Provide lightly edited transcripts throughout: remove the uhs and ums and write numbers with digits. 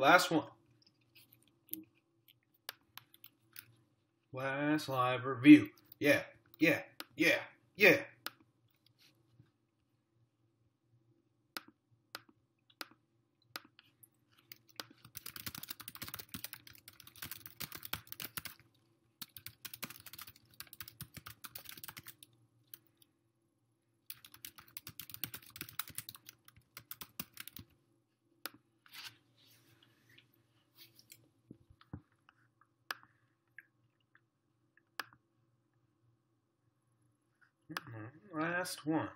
Last one. Last live review. Yeah. Last one.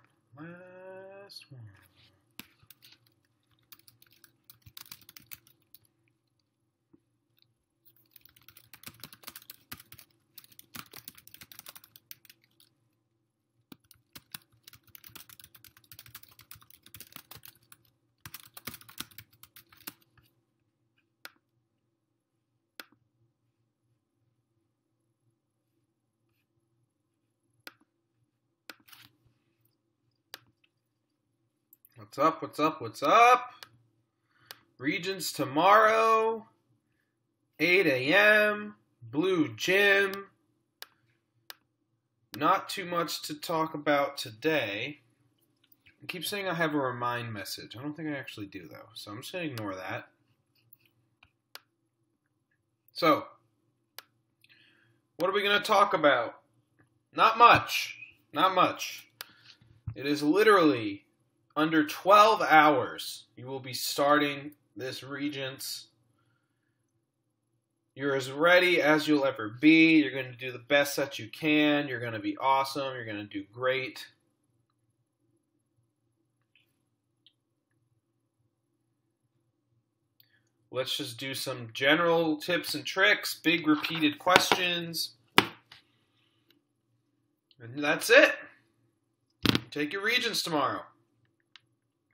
What's up? Regents tomorrow, 8 a.m., Blue Gym. Not too much to talk about today. I keep saying I have a remind message. I don't think I actually do, though, so I'm just going to ignore that. So, what are we going to talk about? Not much. It is literally under 12 hours, you will be starting this Regents. You're as ready as you'll ever be. You're going to do the best that you can. You're going to be awesome. You're going to do great. Let's just do some general tips and tricks, big repeated questions. And that's it. Take your Regents tomorrow.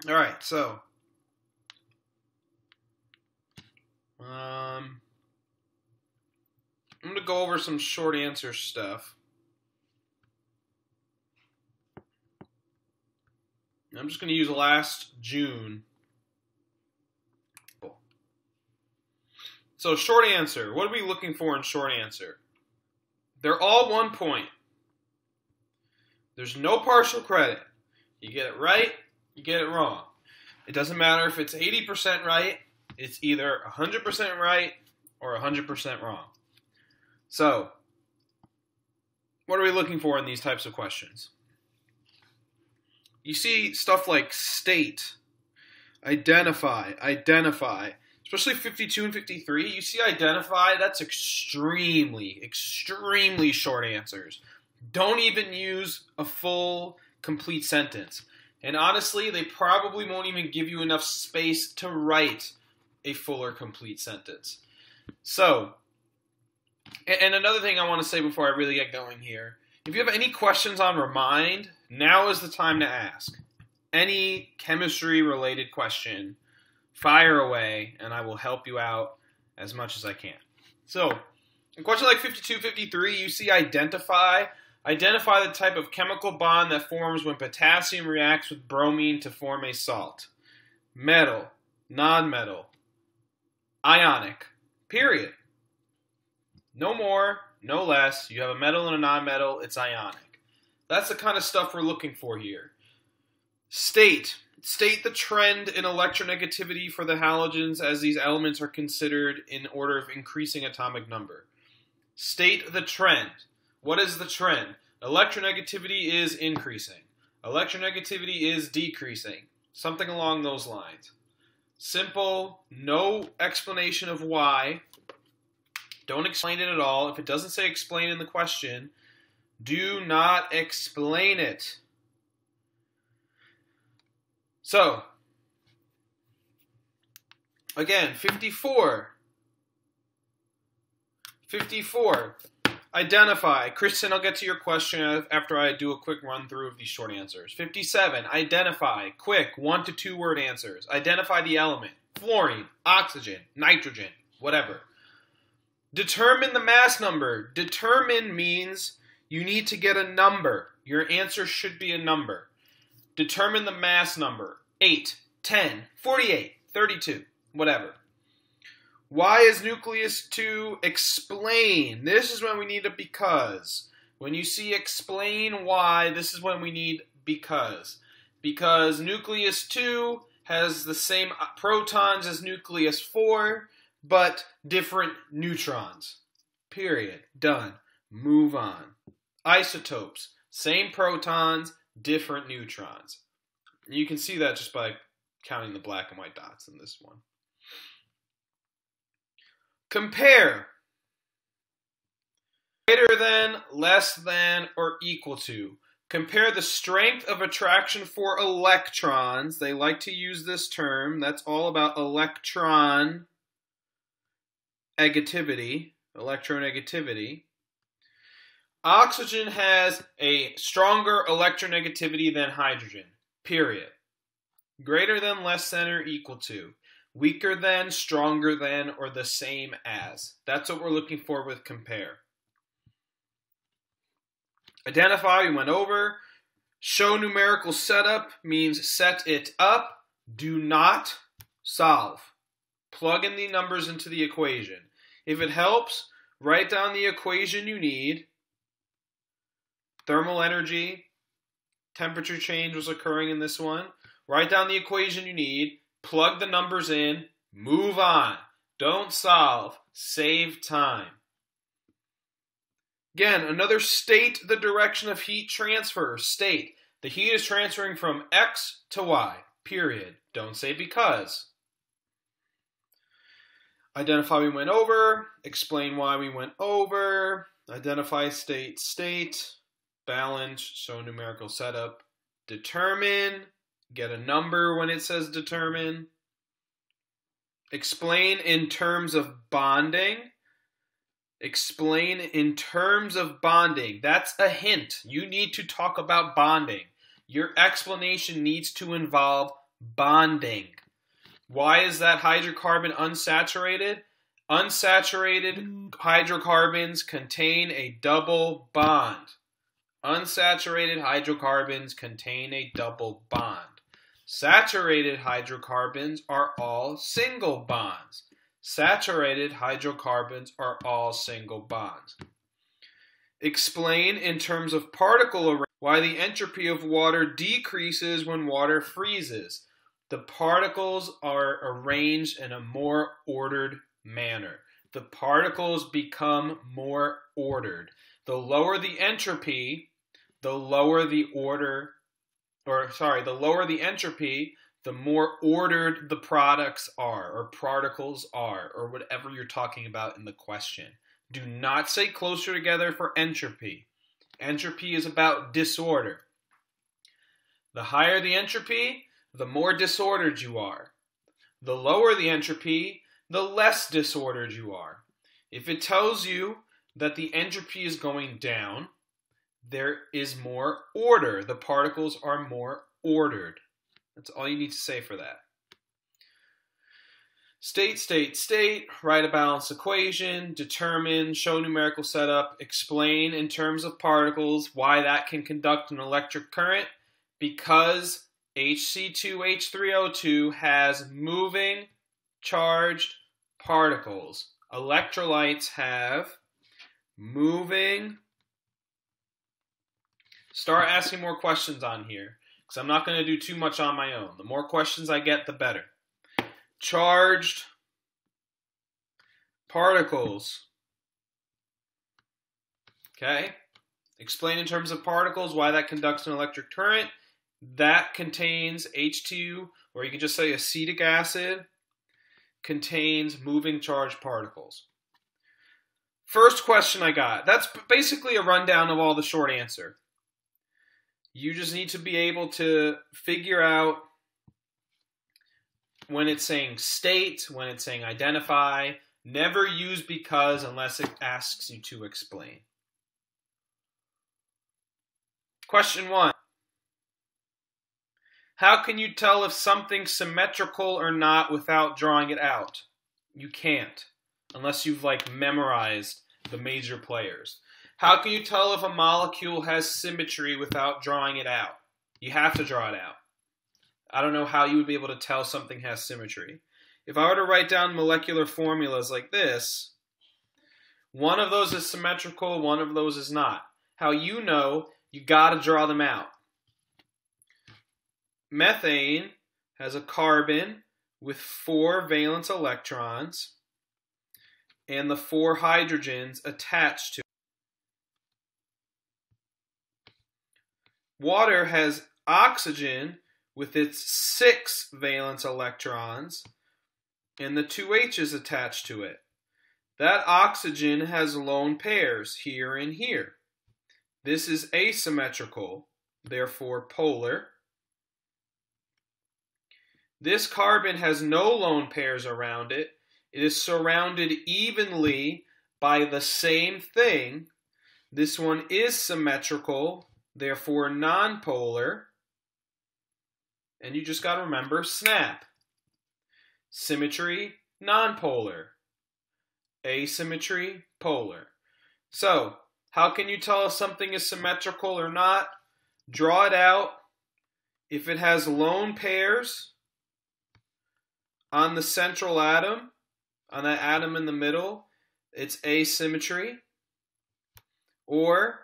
All right, so I'm going to go over some short answer stuff. I'm just going to use last June. So short answer. What are we looking for in short answer? They're all 1 point. There's no partial credit. You get it right, you get it wrong. It doesn't matter if it's 80% right. It's either 100% right or 100% wrong. So, what are we looking for in these types of questions? You see stuff like state, identify, especially 52 and 53. You see identify, that's extremely short answers. Don't even use a full, complete sentence. And honestly, they probably won't even give you enough space to write a full or complete sentence. So, and another thing I want to say before I really get going here, if you have any questions on Remind, now is the time to ask. Any chemistry-related question, fire away, and I will help you out as much as I can. So, in question like 52, 53, you see identify. Identify the type of chemical bond that forms when potassium reacts with bromine to form a salt. Metal, non-metal, ionic, period. No more, no less. You have a metal and a non-metal, it's ionic. That's the kind of stuff we're looking for here. State the trend in electronegativity for the halogens as these elements are considered in order of increasing atomic number. State the trend. What is the trend? Electronegativity is increasing. Electronegativity is decreasing. Something along those lines. Simple, no explanation of why. Don't explain it at all. If it doesn't say explain in the question, do not explain it. So, again, 54. Identify. Kristen, I'll get to your question after I do a quick run through of these short answers. 57. Identify. Quick, 1 to 2 word answers. Identify the element. Fluorine, oxygen, nitrogen, whatever. Determine the mass number. Determine means you need to get a number. Your answer should be a number. Determine the mass number. 8, 10, 48, 32, whatever. Why is nucleus 2? Explain. This is when we need a because. When you see explain why, this is when we need because. Because nucleus 2 has the same protons as nucleus 4, but different neutrons. Period. Done. Move on. Isotopes. Same protons, different neutrons. You can see that just by counting the black and white dots in this one. Compare. Greater than, less than, or equal to. Compare the strength of attraction for electrons. They like to use this term. That's all about electron negativity. Electronegativity. Oxygen has a stronger electronegativity than hydrogen. Period. Greater than, less than, or equal to. Weaker than, stronger than, or the same as. That's what we're looking for with compare. Identify, we went over. Show numerical setup means set it up. Do not solve. Plug in the numbers into the equation. If it helps, write down the equation you need. Thermal energy, temperature change was occurring in this one. Write down the equation you need. Plug the numbers in. Move on. Don't solve. Save time. Again, another state the direction of heat transfer. State. The heat is transferring from X to Y. Period. Don't say because. Identify we went over. Explain why we went over. Identify state, state. Balance, show numerical setup. Determine. Get a number when it says determine. Explain in terms of bonding. Explain in terms of bonding. That's a hint. You need to talk about bonding. Your explanation needs to involve bonding. Why is that hydrocarbon unsaturated? Unsaturated hydrocarbons contain a double bond. Unsaturated hydrocarbons contain a double bond. Saturated hydrocarbons are all single bonds. Saturated hydrocarbons are all single bonds. Explain in terms of particle arrangement why the entropy of water decreases when water freezes. The particles are arranged in a more ordered manner. The particles become more ordered. The lower the entropy, the lower the entropy, the more ordered the products are, or particles are, or whatever you're talking about in the question. Do not say closer together for entropy. Entropy is about disorder. The higher the entropy, the more disordered you are. The lower the entropy, the less disordered you are. If it tells you that the entropy is going down, there is more order. The particles are more ordered. That's all you need to say for that. State, state, state, write a balanced equation, determine, show numerical setup, explain in terms of particles why that can conduct an electric current, because Hc2H3O2 has moving charged particles. Electrolytes have moving. Start asking more questions on here, because I'm not going to do too much on my own. The more questions I get, the better. Charged particles. Okay? Explain in terms of particles why that conducts an electric current. That contains H2, or you can just say acetic acid, contains moving charged particles. First question I got. That's basically a rundown of all the short answer. You just need to be able to figure out when it's saying state, when it's saying identify. Never use because unless it asks you to explain. Question 1. How can you tell if something's symmetrical or not without drawing it out? You can't, unless you've memorized the major players. How can you tell if a molecule has symmetry without drawing it out? You have to draw it out. I don't know how you would be able to tell something has symmetry. if I were to write down molecular formulas like this, one of those is symmetrical, one of those is not. How you know, you got to draw them out. Methane has a carbon with 4 valence electrons and the 4 hydrogens attached to it. Water has oxygen with its 6 valence electrons and the 2 H's attached to it. That oxygen has lone pairs here and here. This is asymmetrical, therefore polar. This carbon has no lone pairs around it. It is surrounded evenly by the same thing. This one is symmetrical, therefore nonpolar. And you just got to remember snap. Symmetry, nonpolar. Asymmetry, polar. So, how can you tell if something is symmetrical or not? Draw it out. If it has lone pairs on the central atom, on that atom in the middle, it's asymmetry. Or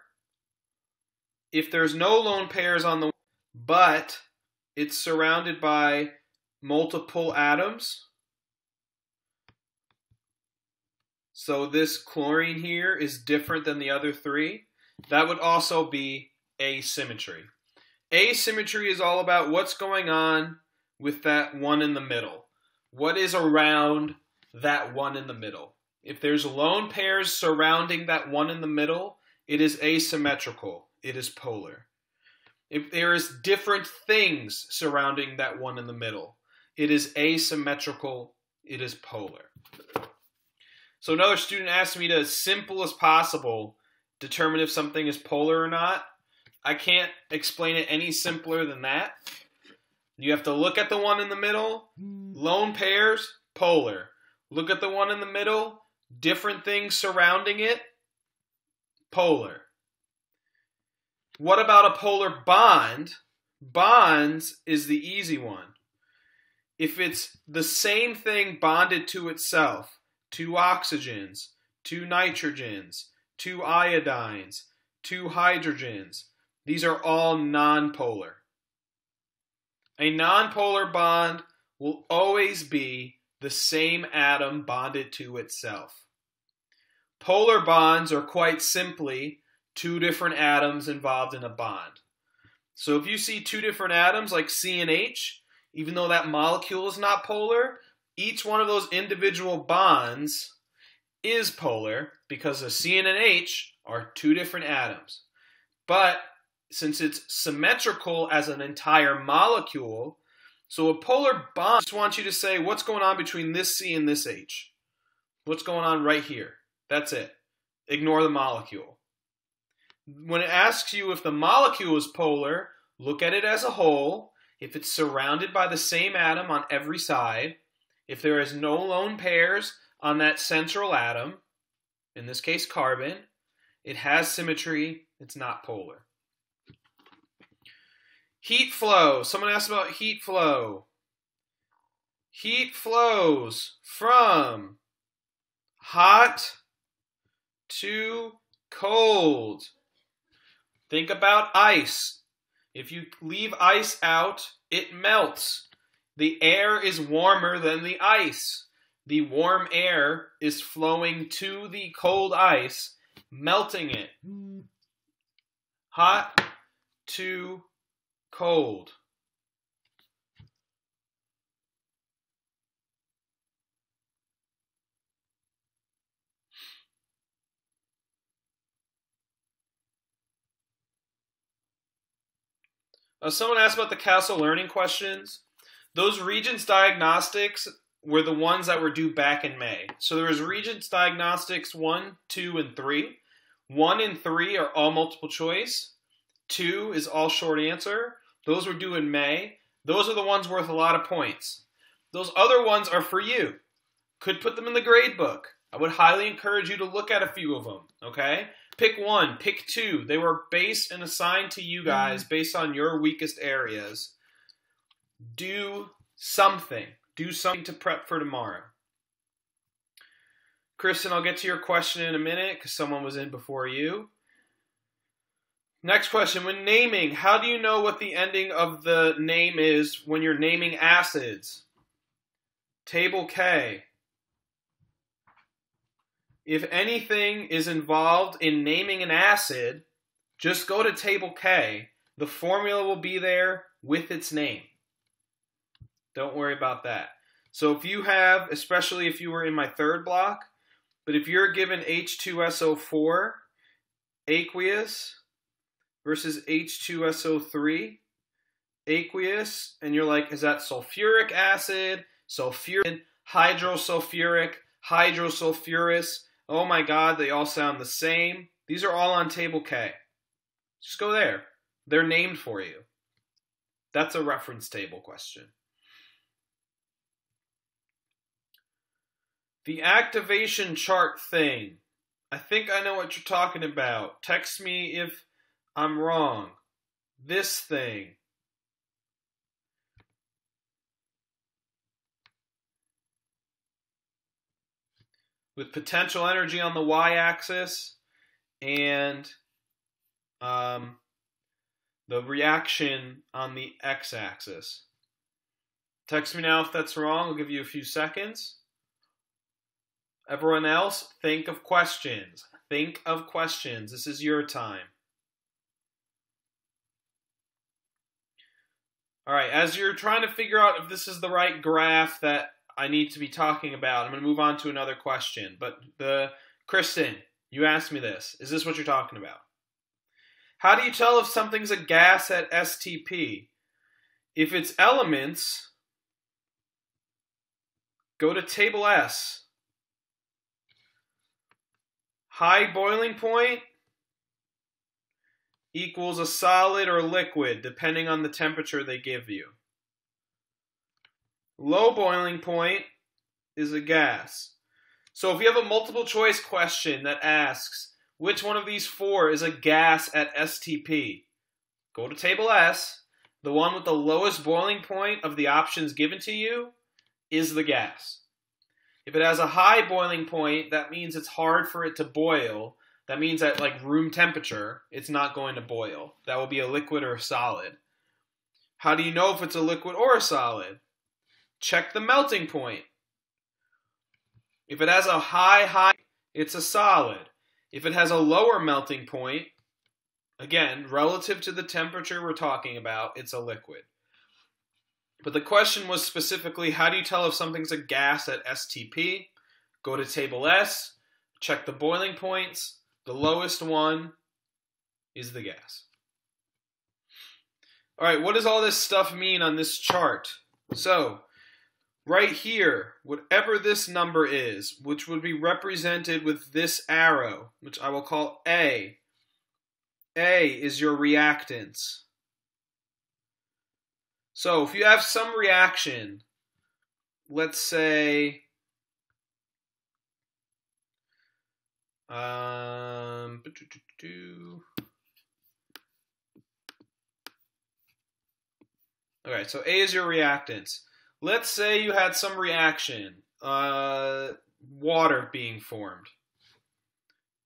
if there's no lone pairs on the, but it's surrounded by multiple atoms. So this chlorine here is different than the other 3. That would also be asymmetry. Asymmetry is all about what's going on with that one in the middle. What is around that one in the middle? If there's lone pairs surrounding that one in the middle, it is asymmetrical. It is polar. If there is different things surrounding that one in the middle, it is asymmetrical. It is polar. So another student asked me to, as simple as possible, determine if something is polar or not. I can't explain it any simpler than that. You have to look at the one in the middle, lone pairs, polar. Look at the one in the middle, different things surrounding it, polar. What about a polar bond? Bonds is the easy one. If it's the same thing bonded to itself, 2 oxygens, 2 nitrogens, 2 iodines, 2 hydrogens, these are all nonpolar. A nonpolar bond will always be the same atom bonded to itself. Polar bonds are quite simply 2 different atoms involved in a bond. So if you see 2 different atoms like C and H, even though that molecule is not polar, each one of those individual bonds is polar because a C and an H are 2 different atoms. But since it's symmetrical as an entire molecule, so a polar bond, I just want you to say what's going on between this C and this H. What's going on right here? That's it. Ignore the molecule. When it asks you if the molecule is polar, look at it as a whole. If it's surrounded by the same atom on every side, if there is no lone pairs on that central atom, in this case carbon, it has symmetry, it's not polar. Heat flow. Someone asked about heat flow. Heat flows from hot to cold. Think about ice. If you leave ice out, it melts. The air is warmer than the ice. The warm air is flowing to the cold ice, melting it. Hot to cold. Someone asked about the Castle learning questions. Those Regents diagnostics were the ones that were due back in May. So there was Regents diagnostics 1, 2, and 3. 1 and 3 are all multiple choice. 2 is all short answer. Those were due in May. Those are the ones worth a lot of points. Those other ones are for you. Could put them in the grade book. I would highly encourage you to look at a few of them, okay? Pick 1, pick 2. They were based and assigned to you guys based on your weakest areas. Do something. Do something to prep for tomorrow. Kristen, I'll get to your question in a minute because someone was in before you. Next question. When naming, how do you know what the ending of the name is when you're naming acids? Table K. If anything is involved in naming an acid, just go to Table K. The formula will be there with its name. Don't worry about that. So if you have, especially if you were in my third block, but if you're given H2SO4 aqueous versus H2SO3 aqueous, and you're like, is that sulfuric acid, sulfuric, hydrosulfuric, hydrosulfurous? Oh my God, they all sound the same. These are all on Table K. Just go there. They're named for you. That's a reference table question. The activation chart thing. I think I know what you're talking about. Text me if I'm wrong. This thing. With potential energy on the y-axis and the reaction on the x-axis. Text me now if that's wrong. I'll give you a few seconds. Everyone else, think of questions. Think of questions. This is your time. All right, as you're trying to figure out if this is the right graph that I need to be talking about, I'm going to move on to another question. But Kristen, you asked me this. Is this what you're talking about? How do you tell if something's a gas at STP? If it's elements, go to Table S. High boiling point equals a solid or liquid, depending on the temperature they give you. Low boiling point is a gas. So if you have a multiple choice question that asks, which one of these four is a gas at STP? Go to Table S. The one with the lowest boiling point of the options given to you is the gas. If it has a high boiling point, that means it's hard for it to boil. That means at like room temperature, it's not going to boil. That will be a liquid or a solid. How do you know if it's a liquid or a solid? Check the melting point. If it has a high, it's a solid. If it has a lower melting point, again, relative to the temperature we're talking about, it's a liquid. But the question was specifically, how do you tell if something's a gas at STP? Go to Table S, check the boiling points. The lowest one is the gas. All right, what does all this stuff mean on this chart? So, right here, whatever this number is, which would be represented with this arrow, which I will call A. A is your reactance. So if you have some reaction, let's say, okay, so A is your reactance. Let's say you had some reaction, water being formed.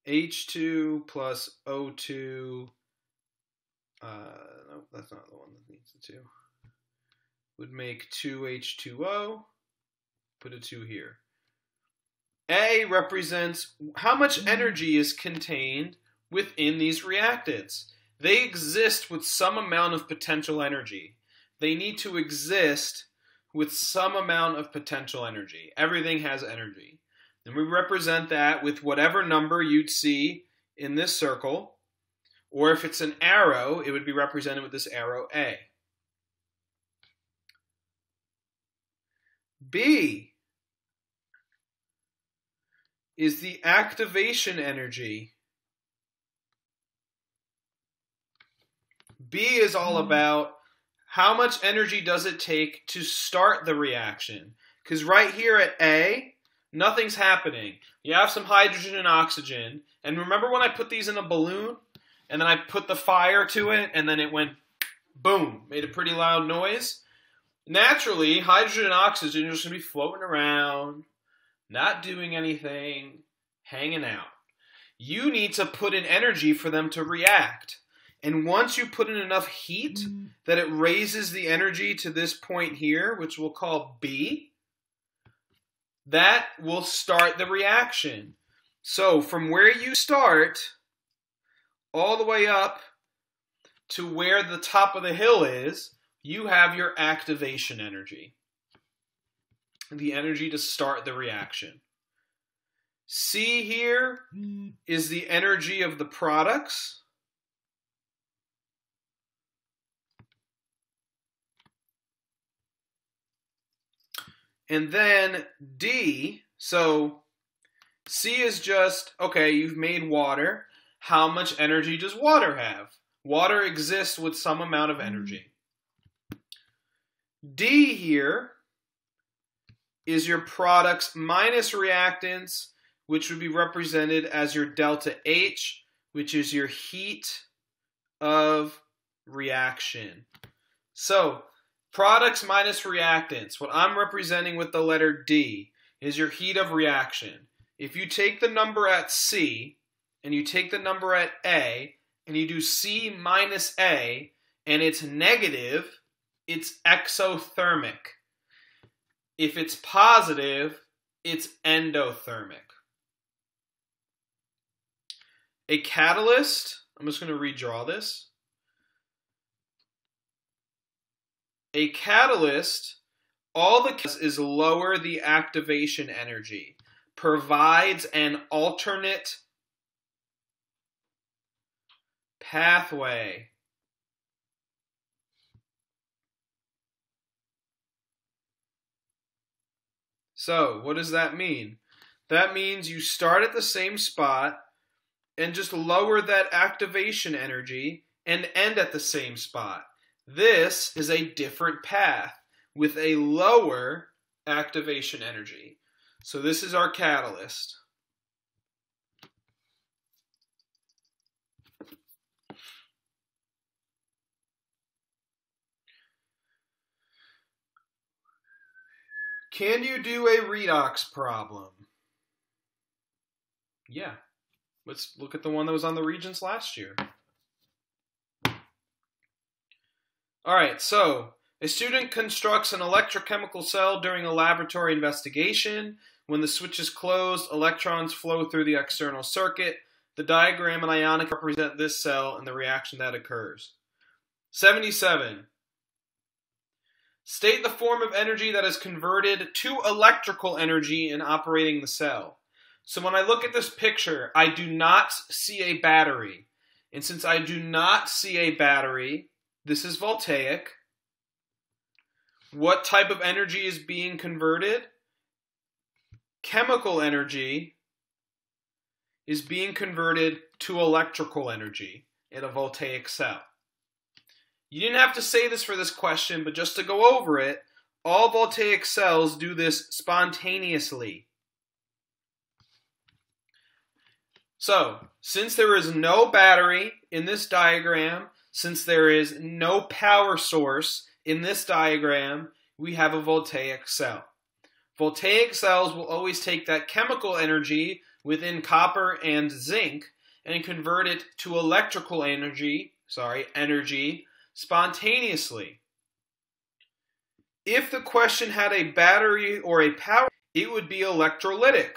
H2 plus O2, no, that's not the one that needs the 2. Would make 2H2O, put a 2 here. A represents how much energy is contained within these reactants. They exist with some amount of potential energy. They need to exist with some amount of potential energy. Everything has energy. And we represent that with whatever number you'd see in this circle, or if it's an arrow, it would be represented with this arrow A. B is the activation energy. B is all about how much energy does it take to start the reaction. Because right here at A, nothing's happening. You have some hydrogen and oxygen. And remember when I put these in a balloon? And then I put the fire to it, and then it went boom, made a pretty loud noise? Naturally, hydrogen and oxygen are just going to be floating around, not doing anything, hanging out. You need to put in energy for them to react. And once you put in enough heat that it raises the energy to this point here, which we'll call B, that will start the reaction. So from where you start all the way up to where the top of the hill is, you have your activation energy. The energy to start the reaction. C here is the energy of the products. And then D, so C is just, okay, you've made water. How much energy does water have? Water exists with some amount of energy. D here is your products minus reactants, which would be represented as your delta H, which is your heat of reaction. So, products minus reactants, what I'm representing with the letter D is your heat of reaction. If you take the number at C, and you take the number at A, and you do C minus A, and it's negative, it's exothermic. If it's positive, it's endothermic. A catalyst, I'm just going to redraw this. A catalyst, all the is lower the activation energy, provides an alternate pathway. So, what does that mean? That means you start at the same spot and just lower that activation energy and end at the same spot. This is a different path with a lower activation energy. So this is our catalyst. Can you do a redox problem? Yeah. Let's look at the one that was on the Regents last year. All right, so a student constructs an electrochemical cell during a laboratory investigation. When the switch is closed, electrons flow through the external circuit. The diagram and ionic represent this cell and the reaction that occurs. 77. State the form of energy that is converted to electrical energy in operating the cell. So when I look at this picture, I do not see a battery. And since I do not see a battery, this is voltaic. What type of energy is being converted? Chemical energy is being converted to electrical energy in a voltaic cell. You didn't have to say this for this question, but just to go over it, all voltaic cells do this spontaneously. So, since there is no battery in this diagram, since there is no power source in this diagram, we have a voltaic cell. Voltaic cells will always take that chemical energy within copper and zinc and convert it to electrical energy spontaneously. If the question had a battery or a power, it would be electrolytic.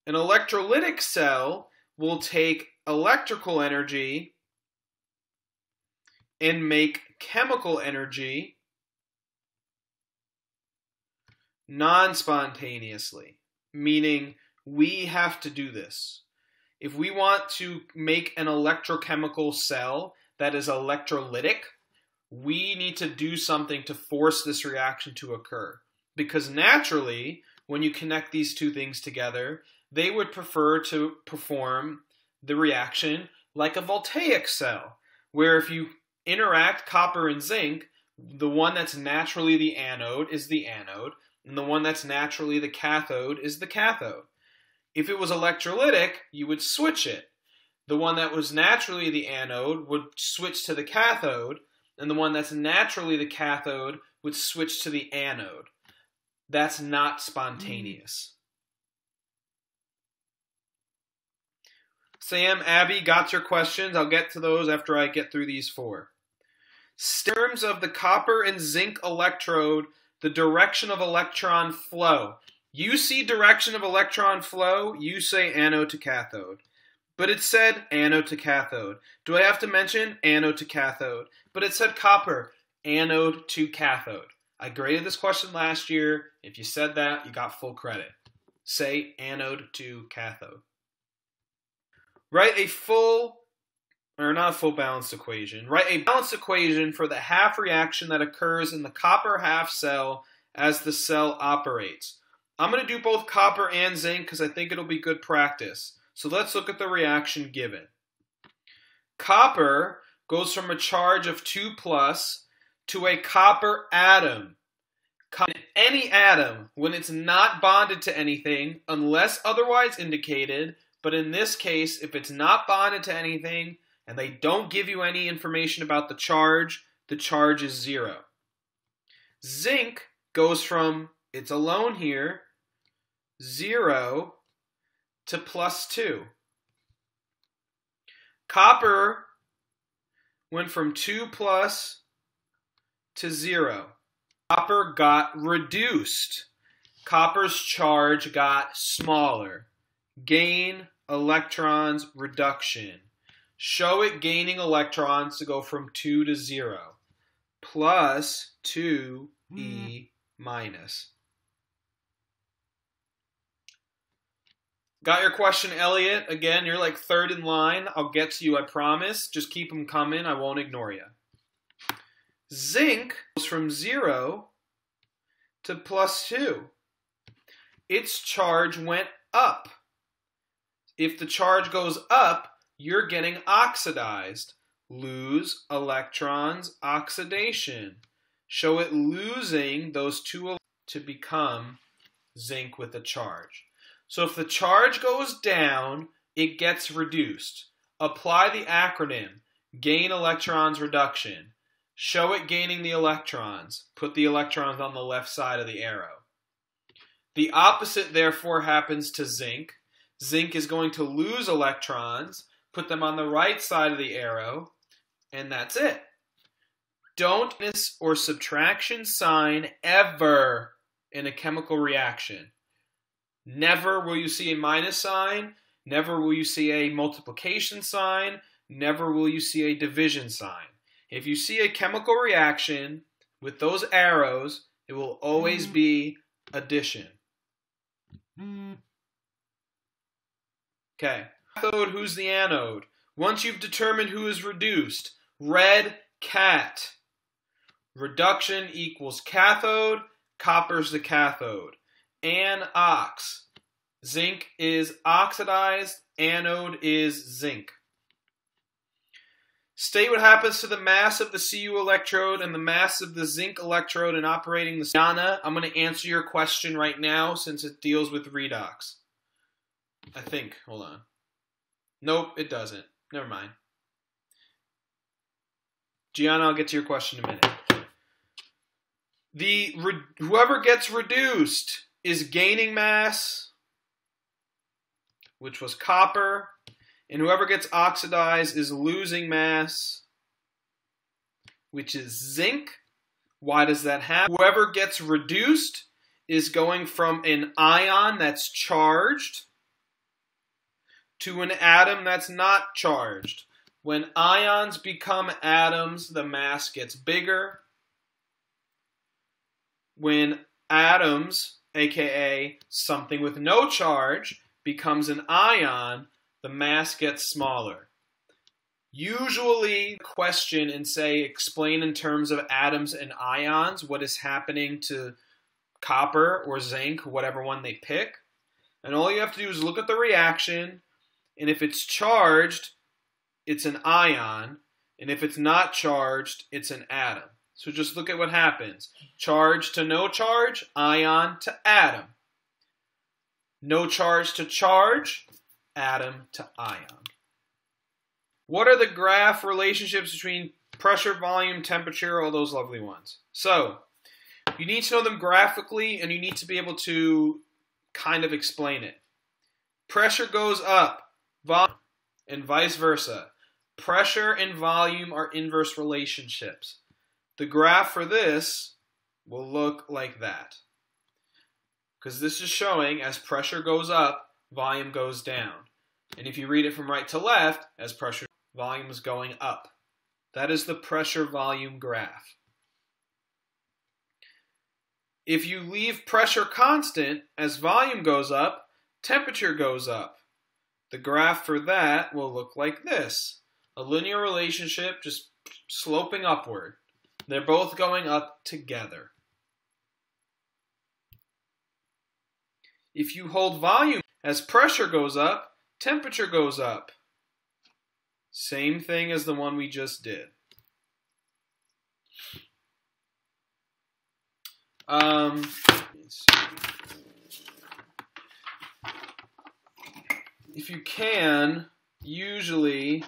An electrolytic cell will take electrical energy and make chemical energy non-spontaneously, meaning we have to do this. If we want to make an electrochemical cell that is electrolytic, we need to do something to force this reaction to occur. Because naturally, when you connect these two things together, they would prefer to perform the reaction like a voltaic cell, where if you interact copper and zinc, the one that's naturally the anode is the anode, and the one that's naturally the cathode is the cathode. If it was electrolytic, you would switch it. The one that was naturally the anode would switch to the cathode, and the one that's naturally the cathode would switch to the anode. That's not spontaneous. Sam, Abby, got your questions? I'll get to those after I get through these 4. In terms of the copper and zinc electrode, the direction of electron flow. You see direction of electron flow, you say anode to cathode. But it said anode to cathode. Do I have to mention anode to cathode? But it said copper, anode to cathode. I graded this question last year. If you said that, you got full credit. Say anode to cathode. Write a not a full balanced equation. Write a balanced equation for the half reaction that occurs in the copper half cell as the cell operates. I'm going to do both copper and zinc because I think it'll be good practice. So let's look at the reaction given. Copper goes from a charge of 2 plus to a copper atom. Any atom, when it's not bonded to anything, unless otherwise indicated, but in this case, if it's not bonded to anything and they don't give you any information about the charge is 0. Zinc goes from, it's alone here, 0 to +2. Copper went from 2 plus to 0. Copper got reduced. Copper's charge got smaller. Gain electrons reduction. Show it gaining electrons to go from 2 to 0. Plus 2e minus. Got your question, Elliot? Again, you're like 3rd in line. I'll get to you, I promise. Just keep them coming. I won't ignore you. Zinc goes from 0 to +2. Its charge went up. If the charge goes up, you're getting oxidized. Lose electrons, oxidation. Show it losing those 2 to become zinc with a charge. So if the charge goes down, it gets reduced. Apply the acronym, gain electrons reduction. Show it gaining the electrons. Put the electrons on the left side of the arrow. The opposite, therefore, happens to zinc. Zinc is going to lose electrons. Put them on the right side of the arrow. And that's it. Don't miss or subtraction sign ever in a chemical reaction. Never will you see a minus sign. Never will you see a multiplication sign. Never will you see a division sign. If you see a chemical reaction with those arrows, it will always be addition. Okay. Cathode, who's the anode? Once you've determined who is reduced, red cat. Reduction equals cathode, copper's the cathode. Anox. Zinc is oxidized, anode is zinc. State what happens to the mass of the Cu electrode and the mass of the zinc electrode in operating the... Yana, I'm going to answer your question right now since it deals with redox. I think. Hold on. Nope, it doesn't. Never mind. Gianna, I'll get to your question in a minute. Whoever gets reduced is gaining mass, which was copper. And whoever gets oxidized is losing mass, which is zinc. Why does that happen? Whoever gets reduced is going from an ion that's charged to an atom that's not charged. When ions become atoms, the mass gets bigger. When atoms, aka something with no charge, becomes an ion, the mass gets smaller. Usually, question and say, explain in terms of atoms and ions what is happening to copper or zinc, whatever one they pick. And all you have to do is look at the reaction, and if it's charged, it's an ion, and if it's not charged, it's an atom. So just look at what happens. Charge to no charge, ion to atom. No charge to charge, atom to ion. What are the graph relationships between Pressure, volume, temperature, all those lovely ones. So, you need to know them graphically, and you need to be able to kind of explain it. Pressure goes up, volume, and vice versa. Pressure and volume are inverse relationships. The graph for this will look like that. Because this is showing as pressure goes up, volume goes down. And if you read it from right to left, as pressure, volume is going up. That is the pressure-volume graph. If you leave pressure constant, as volume goes up, temperature goes up. The graph for that will look like this. A linear relationship just sloping upward. They're both going up together. If you hold volume, as pressure goes up, temperature goes up. Same thing as the one we just did. If you can, usually,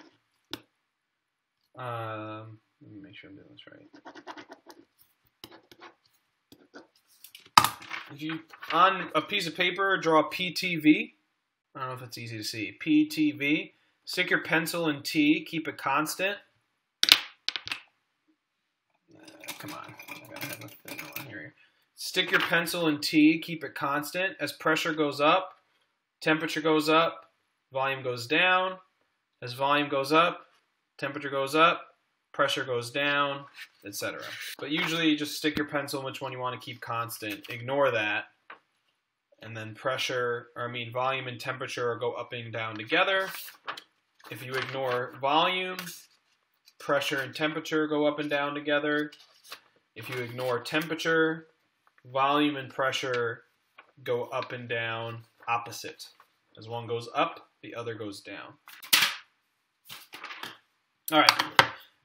let me make sure I'm doing this right. If you, on a piece of paper, draw PTV. I don't know if it's easy to see. PTV. Stick your pencil in T. Keep it constant. Come on. I gotta have a thing on here. Stick your pencil in T. Keep it constant. As pressure goes up, temperature goes up, volume goes down. As volume goes up, temperature goes up, pressure goes down, etc. But usually you just stick your pencil in which one you want to keep constant. Ignore that. And then volume and temperature go up and down together. If you ignore volume, pressure and temperature go up and down together. If you ignore temperature, volume and pressure go up and down opposite. As one goes up, the other goes down. All right,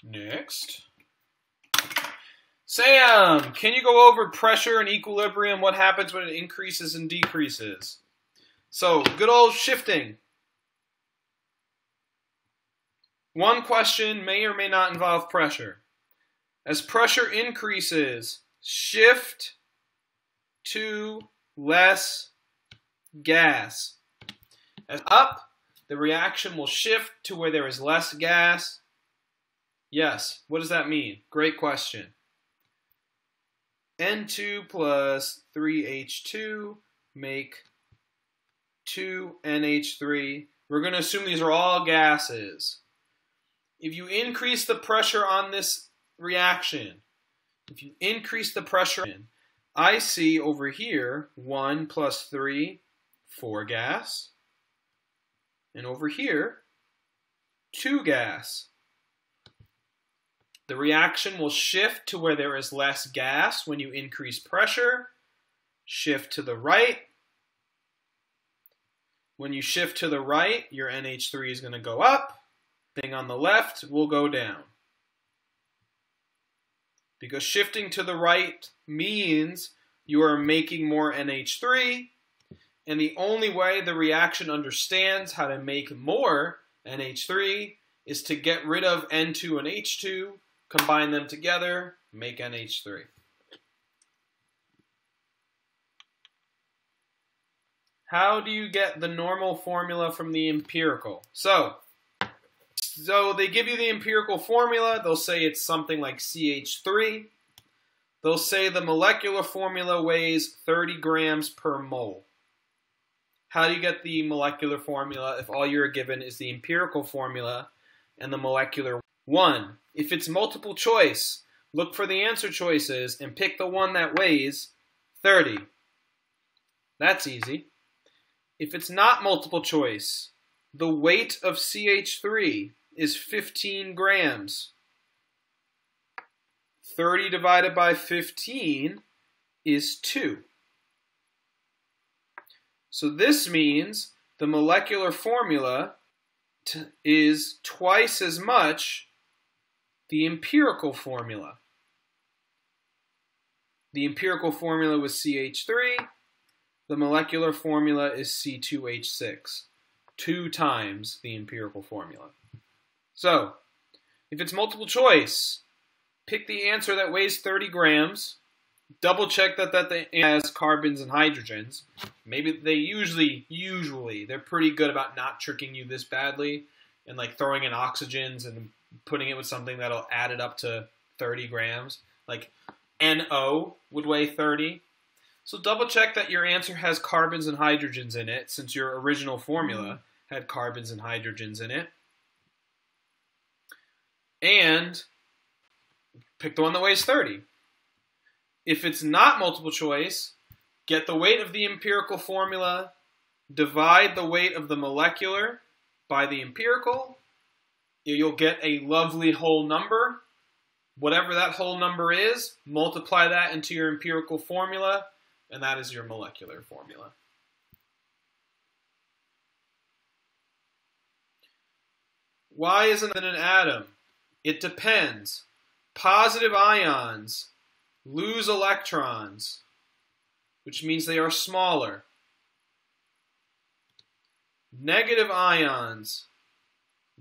next. Sam, can you go over pressure and equilibrium? What happens when it increases and decreases? So, good old shifting. One question may or may not involve pressure. As pressure increases, shift to less gas. As up, the reaction will shift to where there is less gas. Yes, what does that mean? Great question. N2 plus 3H2 make 2NH3. We're going to assume these are all gases. If you increase the pressure on this reaction, I see over here 1 plus 3, 4 gas. And over here, 2 gas. The reaction will shift to where there is less gas when you increase pressure. Shift to the right. When you shift to the right, your NH3 is going to go up. Thing on the left will go down. Because shifting to the right means you are making more NH3, and the only way the reaction understands how to make more NH3 is to get rid of N2 and H2, combine them together, make NH3. How do you get the normal formula from the empirical? So they give you the empirical formula. They'll say it's something like CH3. They'll say the molecular formula weighs 30 grams per mole. How do you get the molecular formula if all you're given is the empirical formula and the molecular? 1. If it's multiple choice, look for the answer choices and pick the one that weighs 30. That's easy. If it's not multiple choice, the weight of CH3 is 15 grams. 30 divided by 15 is 2. So this means the molecular formula is twice as much the empirical formula. The empirical formula was CH3. The molecular formula is C2H6. 2 times the empirical formula. So, if it's multiple choice, pick the answer that weighs 30 grams. Double check that that has carbons and hydrogens. Maybe they usually they're pretty good about not tricking you this badly and like throwing in oxygens and putting it with something that'll add it up to 30 grams. Like NO would weigh 30. So double check that your answer has carbons and hydrogens in it, since your original formula had carbons and hydrogens in it. And pick the one that weighs 30. If it's not multiple choice, get the weight of the empirical formula, divide the weight of the molecular by the empirical. You'll get a lovely whole number. Whatever that whole number is, multiply that into your empirical formula, and that is your molecular formula. Why isn't it an atom? It depends. Positive ions lose electrons, which means they are smaller. Negative ions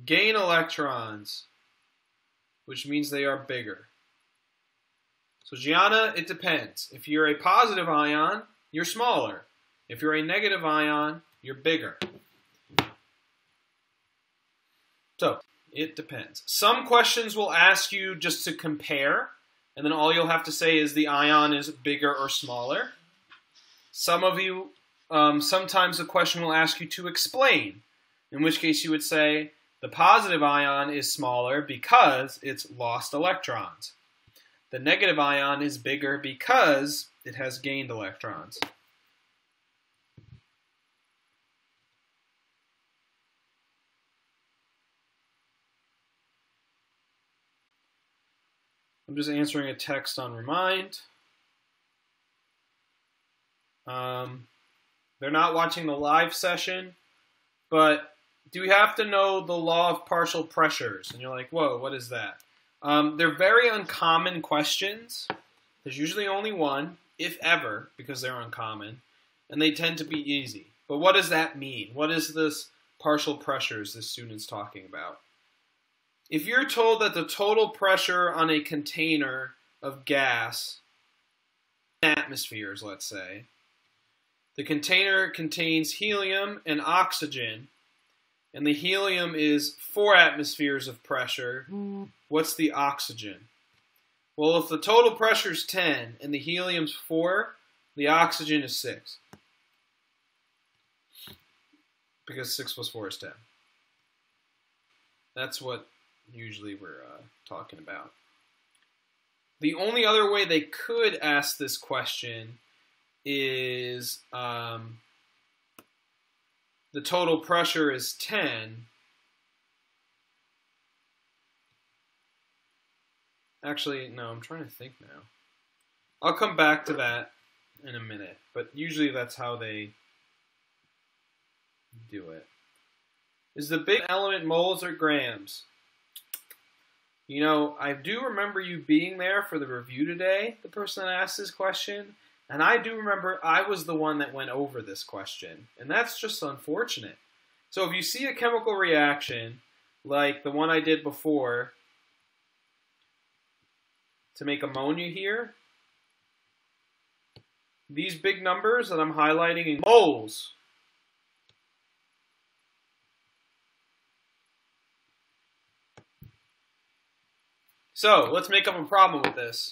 gain electrons, which means they are bigger. So Gianna, it depends. If you're a positive ion, you're smaller. If you're a negative ion, you're bigger. So, it depends. Some questions will ask you just to compare, and then all you'll have to say is the ion is bigger or smaller. Some of you, sometimes the question will ask you to explain, in which case you would say the positive ion is smaller because it's lost electrons. The negative ion is bigger because it has gained electrons. I'm just answering a text on Remind. They're not watching the live session, but do we have to know the law of partial pressures? And you're like, whoa, what is that? They're very uncommon questions. There's usually only one, if ever, because they're uncommon, and they tend to be easy. But what does that mean? What is this partial pressures this student's talking about? If you're told that the total pressure on a container of gas, atmospheres, let's say, the container contains helium and oxygen, and the helium is 4 atmospheres of pressure, what's the oxygen? Well, if the total pressure is 10 and the helium's 4, the oxygen is 6. Because 6 plus 4 is 10. That's what usually we're talking about. The only other way they could ask this question is the total pressure is 10. Actually, no, I'm trying to think now. I'll come back to that in a minute, but usually that's how they do it. Is the big element moles or grams? You know, I do remember you being there for the review today, the person that asked this question, and I do remember I was the one that went over this question, and that's just unfortunate. So if you see a chemical reaction, like the one I did before, to make ammonia here, these big numbers that I'm highlighting in moles, so let's make up a problem with this.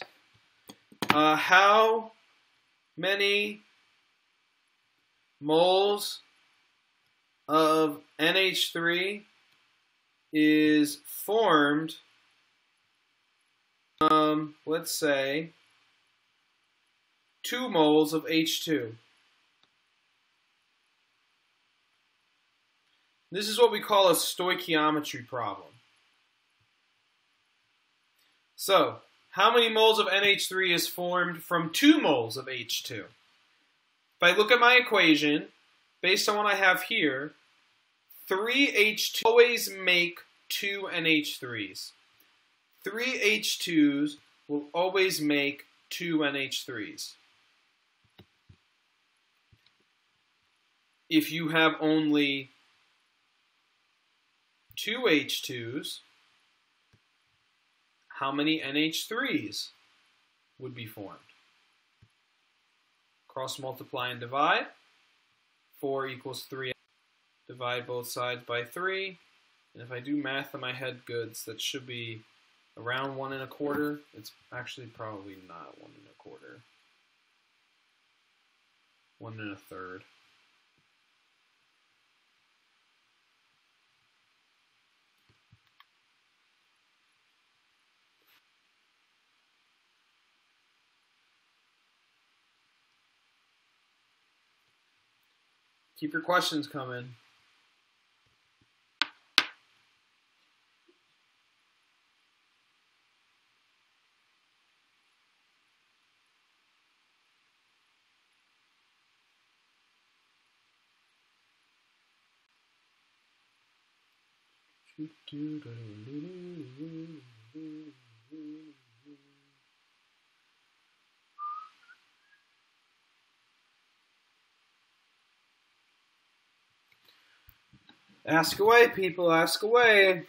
How many moles of NH3 is formed, let's say, 2 moles of H2. This is what we call a stoichiometry problem. So, how many moles of NH3 is formed from 2 moles of H2? If I look at my equation, based on what I have here, 3 H2 always make 2 NH3s. 3 H2s will always make 2 NH3s. If you have only 2 H2s, how many NH3s would be formed? Cross multiply and divide. 4 equals 3. Divide both sides by 3. And if I do math in my head goods, that should be around 1 1/4. It's actually probably not 1 1/4. 1 1/3. Keep your questions coming. Ask away, people, ask away.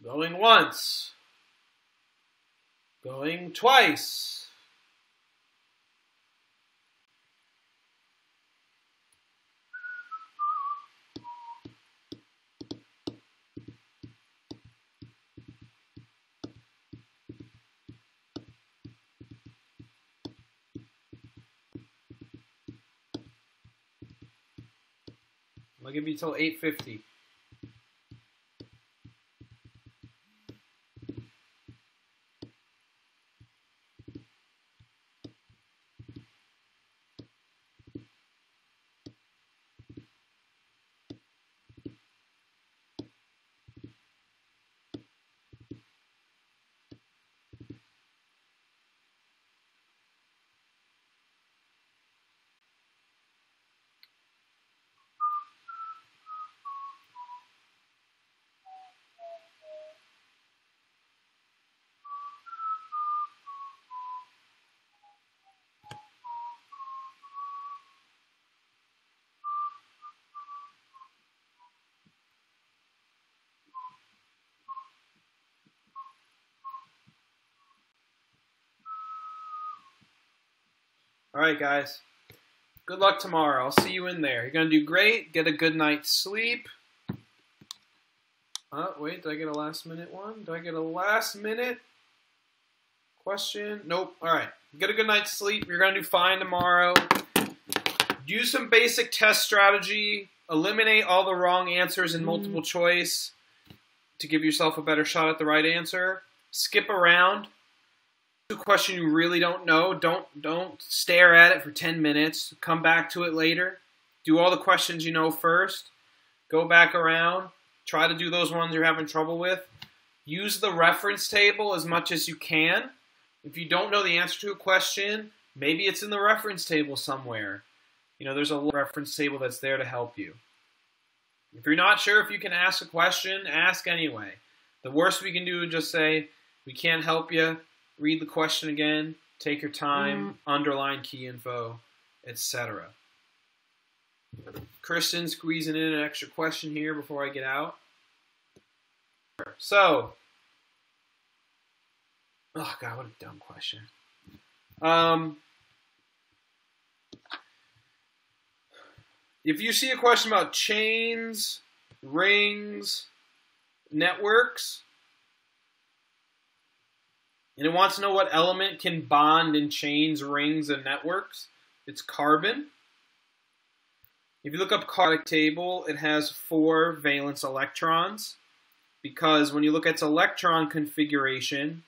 Going once. Going twice. I'll give you till 8:50. All right, guys. Good luck tomorrow. I'll see you in there. You're going to do great. Get a good night's sleep. Wait, did I get a last minute one? Do I get a last minute question? Nope. All right. Get a good night's sleep. You're going to do fine tomorrow. Use some basic test strategy. Eliminate all the wrong answers in multiple choice to give yourself a better shot at the right answer. Skip around. A question you really don't know, don't stare at it for 10 minutes. Come back to it later. Do all the questions you know first. Go back around. Try to do those ones you're having trouble with. Use the reference table as much as you can. If you don't know the answer to a question, maybe it's in the reference table somewhere. You know, there's a reference table that's there to help you. If you're not sure if you can ask a question, ask anyway. The worst we can do is just say, we can't help you. Read the question again, take your time, underline key info, etc. Kristen squeezing in an extra question here before I get out. So, oh God, what a dumb question. If you see a question about chains, rings, networks, and it wants to know what element can bond in chains, rings, and networks, it's carbon. If you look up periodic table, it has 4 valence electrons because when you look at its electron configuration,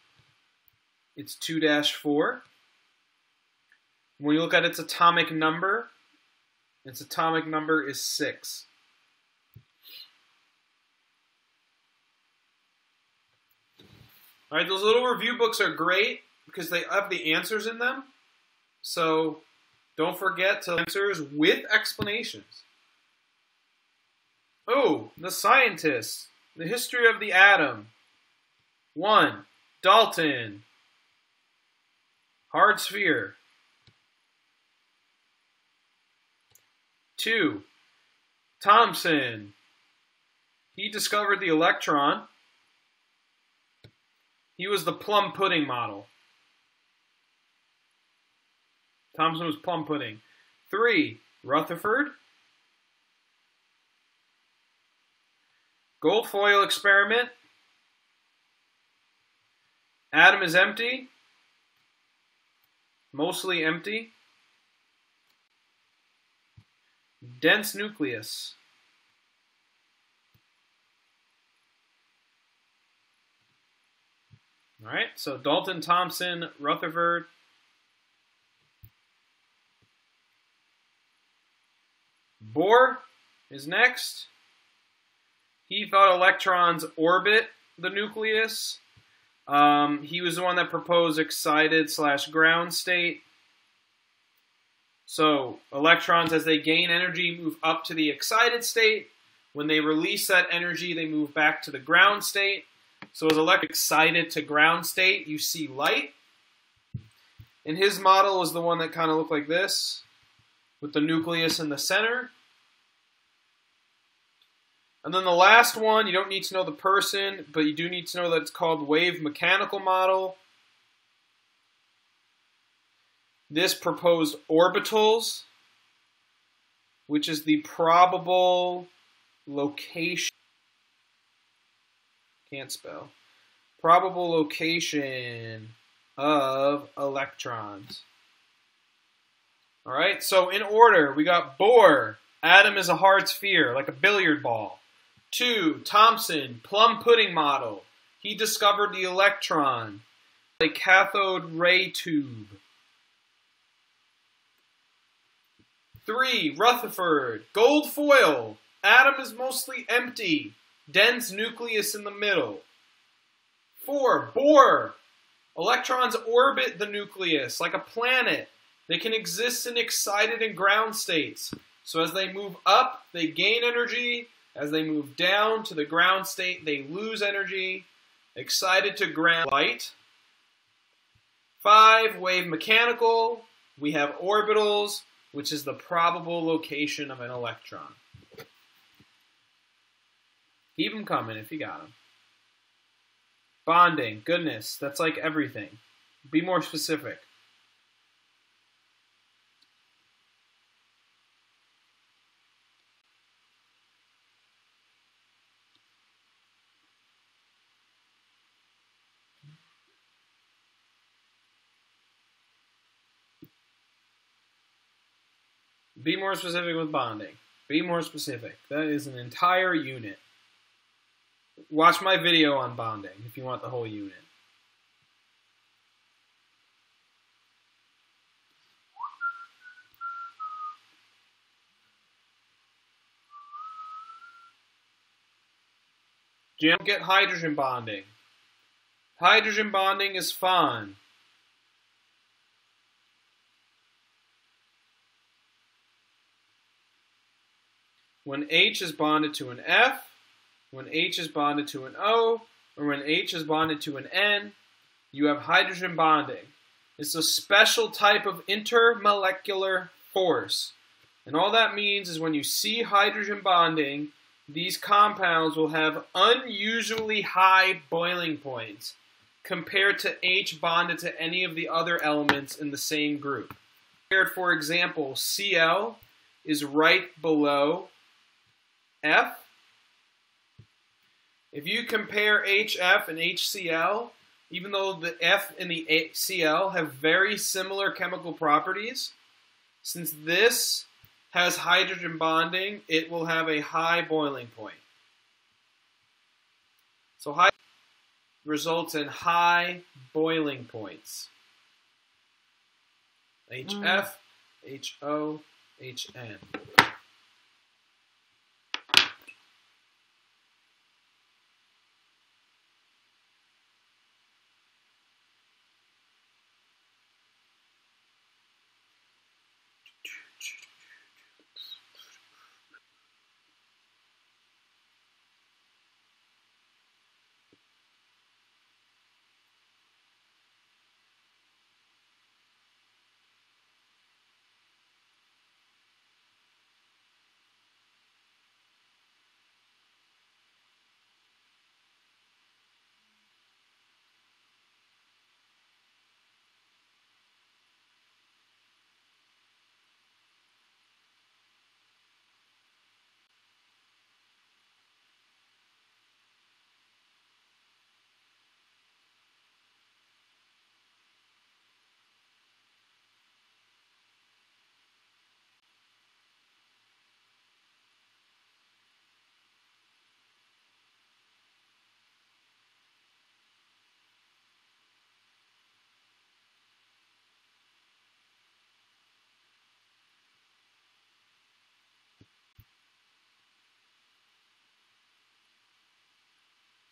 it's 2-4. When you look at its atomic number is 6. All right, those little review books are great because they have the answers in them. So don't forget to answers with explanations. Oh, the scientists. The history of the atom. 1. Dalton. Hard sphere. 2. Thomson. He discovered the electron. He was the plum pudding model. Thomson was plum pudding. 3. Rutherford. Gold foil experiment. Atom is empty. Mostly empty. Dense nucleus. All right, so Dalton, Thomson, Rutherford. Bohr is next. He thought electrons orbit the nucleus. He was the one that proposed excited/ground state. So electrons, as they gain energy, move up to the excited state. When they release that energy, they move back to the ground state. So as electron excited to ground state, you see light. And his model was the one that kind of looked like this, with the nucleus in the center. And then the last one, you don't need to know the person, but you do need to know that it's called wave mechanical model. This proposed orbitals, which is the probable location, can't spell, probable location of electrons. All right, so in order, we got Bohr, atom is a hard sphere, like a billiard ball. 2, Thomson, plum pudding model. He discovered the electron, a cathode ray tube. 3, Rutherford, gold foil. Atom is mostly empty, dense nucleus in the middle. 4, Bohr. Electrons orbit the nucleus like a planet. They can exist in excited and ground states. So as they move up, they gain energy. As they move down to the ground state, they lose energy. Excited to ground, light. 5, wave mechanical. We have orbitals, which is the probable location of an electron. Keep them coming if you got them. Bonding, goodness, that's like everything. Be more specific. Be more specific with bonding. Be more specific. That is an entire unit. Watch my video on bonding if you want the whole unit. You don't get hydrogen bonding. Hydrogen bonding is fun. When H is bonded to an F, when H is bonded to an O, or when H is bonded to an N, you have hydrogen bonding. It's a special type of intermolecular force. And all that means is when you see hydrogen bonding, these compounds will have unusually high boiling points compared to H bonded to any of the other elements in the same group. For example, Cl is right below F. If you compare HF and HCl, even though the F and the Cl have very similar chemical properties, since this has hydrogen bonding, it will have a high boiling point. So high results in high boiling points. HF, HO, HN.